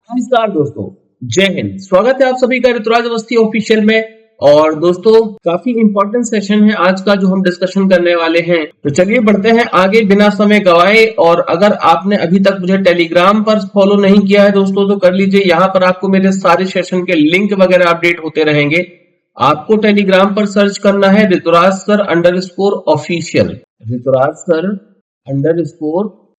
नमस्कार दोस्तों, जय हिंद। स्वागत है आप सभी का ऋतुराज अवस्थी ऑफिशियल में। और दोस्तों, काफी इंपॉर्टेंट सेशन है आज का जो हम डिस्कशन करने वाले हैं। तो चलिए बढ़ते हैं आगे बिना समय गवाए। और अगर आपने अभी तक मुझे टेलीग्राम पर फॉलो नहीं किया है दोस्तों तो कर लीजिए। यहाँ पर आपको मेरे सारे सेशन के लिंक वगैरह अपडेट होते रहेंगे। आपको टेलीग्राम पर सर्च करना है Rituraj sir _official, Rituraj sir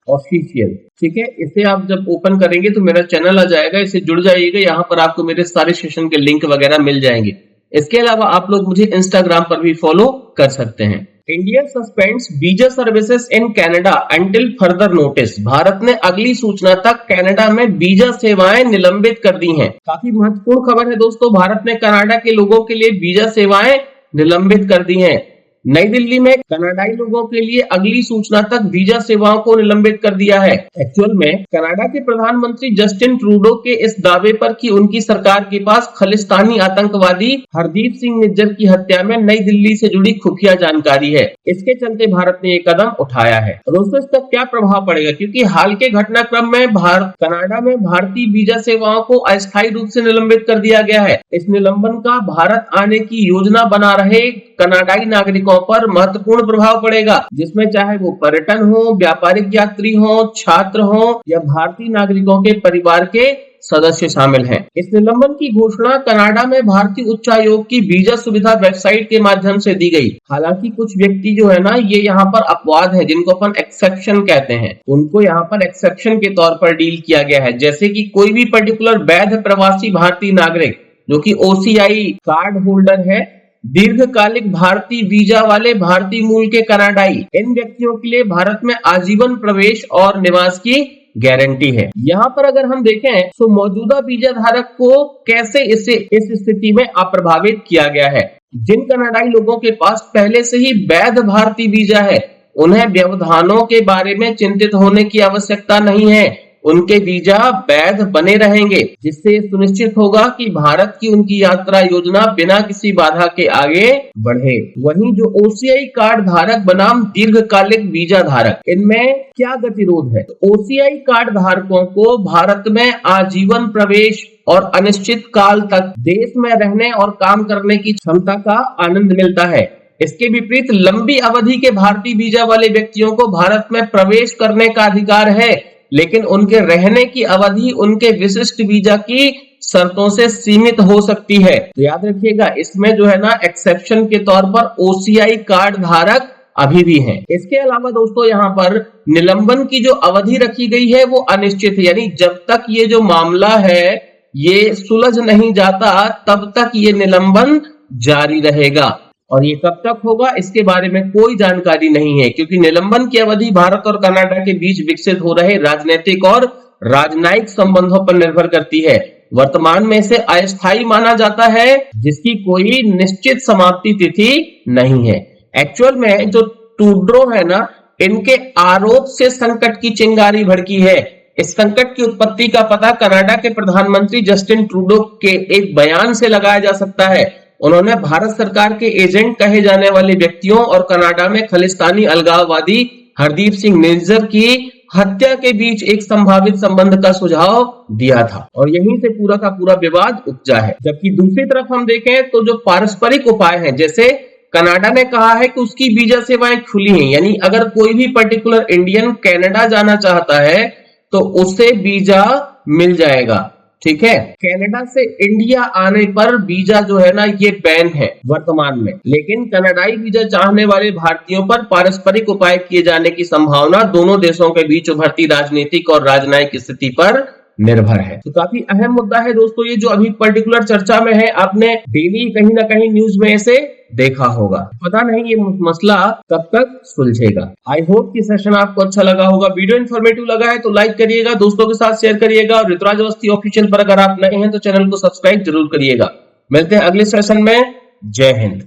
official. ठीक है, इसे आप जब ओपन करेंगे तो मेरा चैनल आ जाएगा, इसे जुड़ जाइएगा। यहाँ पर आपको मेरे सारे सेशन के लिंक वगैरह मिल जाएंगे। इसके अलावा आप लोग मुझे इंस्टाग्राम पर भी फॉलो कर सकते हैं। India suspends visa services in Canada until further notice. Bharat ने अगली सूचना तक कनाडा में वीजा सेवाएं निलंबित कर दी हैं। काफी महत्वपूर्ण खबर है दोस्तों, भारत ने कनाडा के लोगों के लिए वीजा सेवाएं निलंबित कर दी हैं। नई दिल्ली में कनाडाई लोगों के लिए अगली सूचना तक वीजा सेवाओं को निलंबित कर दिया है। एक्चुअल में कनाडा के प्रधानमंत्री जस्टिन ट्रूडो के इस दावे पर कि उनकी सरकार के पास खालिस्तानी आतंकवादी हरदीप सिंह निज्जर की हत्या में नई दिल्ली से जुड़ी खुफिया जानकारी है, इसके चलते भारत ने ये कदम उठाया है। दोस्तों, इसका क्या प्रभाव पड़ेगा, क्योंकि हाल के घटनाक्रम में कनाडा में भारतीय वीजा सेवाओं को अस्थायी रूप से निलंबित कर दिया गया है। इस निलंबन का भारत आने की योजना बना रहे कनाडाई नागरिकों पर महत्वपूर्ण प्रभाव पड़ेगा, जिसमें चाहे वो पर्यटन हो, व्यापारिक यात्री हो, छात्र हो या भारतीय नागरिकों के परिवार के सदस्य शामिल हैं। इस निलंबन की घोषणा कनाडा में भारतीय उच्चायोग की वीजा सुविधा वेबसाइट के माध्यम से दी गई। हालांकि कुछ व्यक्ति जो है ना, ये यहाँ पर अपवाद है, जिनको अपन एक्सेप्शन कहते हैं, उनको यहाँ पर एक्सेप्शन के तौर पर डील किया गया है। जैसे कि कोई भी पर्टिकुलर वैध प्रवासी भारतीय नागरिक जो कि OCI कार्ड होल्डर है, दीर्घकालिक भारतीय वीजा वाले भारतीय मूल के कनाडाई, इन व्यक्तियों के लिए भारत में आजीवन प्रवेश और निवास की गारंटी है। यहाँ पर अगर हम देखें तो मौजूदा वीजा धारक को कैसे इस स्थिति में अप्रभावित किया गया है। जिन कनाडाई लोगों के पास पहले से ही वैध भारतीय वीजा है, उन्हें व्यवधानों के बारे में चिंतित होने की आवश्यकता नहीं है। उनके वीजा वैध बने रहेंगे, जिससे सुनिश्चित होगा कि भारत की उनकी यात्रा योजना बिना किसी बाधा के आगे बढ़े। वहीं जो OCI कार्ड धारक बनाम दीर्घकालिक वीजा धारक, इनमें क्या गतिरोध है? तो OCI कार्ड धारकों को भारत में आजीवन प्रवेश और अनिश्चित काल तक देश में रहने और काम करने की क्षमता का आनंद मिलता है। इसके विपरीत लंबी अवधि के भारतीय वीजा वाले व्यक्तियों को भारत में प्रवेश करने का अधिकार है, लेकिन उनके रहने की अवधि उनके विशिष्ट वीजा की शर्तों से सीमित हो सकती है। तो याद रखिएगा, इसमें जो है ना, एक्सेप्शन के तौर पर OCI कार्ड धारक अभी भी हैं। इसके अलावा दोस्तों, यहाँ पर निलंबन की जो अवधि रखी गई है वो अनिश्चित है, यानी जब तक ये जो मामला है ये सुलझ नहीं जाता तब तक ये निलंबन जारी रहेगा। और ये कब तक होगा, इसके बारे में कोई जानकारी नहीं है, क्योंकि निलंबन की अवधि भारत और कनाडा के बीच विकसित हो रहे राजनीतिक और राजनयिक संबंधों पर निर्भर करती है। वर्तमान में इसे अस्थायी माना जाता है, जिसकी कोई निश्चित समाप्ति तिथि नहीं है। एक्चुअल में जो ट्रूडो है ना, इनके आरोप से संकट की चिंगारी भड़की है। इस संकट की उत्पत्ति का पता कनाडा के प्रधानमंत्री जस्टिन ट्रूडो के एक बयान से लगाया जा सकता है। उन्होंने भारत सरकार के एजेंट कहे जाने वाले व्यक्तियों और कनाडा में खालिस्तानी अलगाववादी हरदीप सिंह निज्जर की हत्या के बीच एक संभावित संबंध का सुझाव दिया था, और यहीं से पूरा का पूरा विवाद उपजा है। जबकि दूसरी तरफ हम देखें तो जो पारस्परिक उपाय हैं, जैसे कनाडा ने कहा है कि उसकी वीजा सेवाएं खुली हैं, यानी अगर कोई भी पर्टिकुलर इंडियन कनाडा जाना चाहता है तो उसे वीजा मिल जाएगा। ठीक है, कनाडा से इंडिया आने पर वीजा जो है ना, ये बैन है वर्तमान में, लेकिन कनाडाई वीजा चाहने वाले भारतीयों पर पारस्परिक उपाय किए जाने की संभावना दोनों देशों के बीच उभरती राजनीतिक और राजनयिक स्थिति पर निर्भर है। तो काफी अहम मुद्दा है दोस्तों, ये जो अभी पर्टिकुलर चर्चा में है। आपने डेली कहीं ना कहीं न्यूज में इसे देखा होगा। पता नहीं ये मसला कब तक सुलझेगा। आई होप कि सेशन आपको अच्छा लगा होगा। वीडियो इन्फॉर्मेटिव लगा है तो लाइक करिएगा, दोस्तों के साथ शेयर करिएगा, और ऋतुराज अवस्थी ऑफिशियल पर अगर आप नए हैं तो चैनल को सब्सक्राइब जरूर करिएगा। मिलते हैं अगले सेशन में। जय हिंद।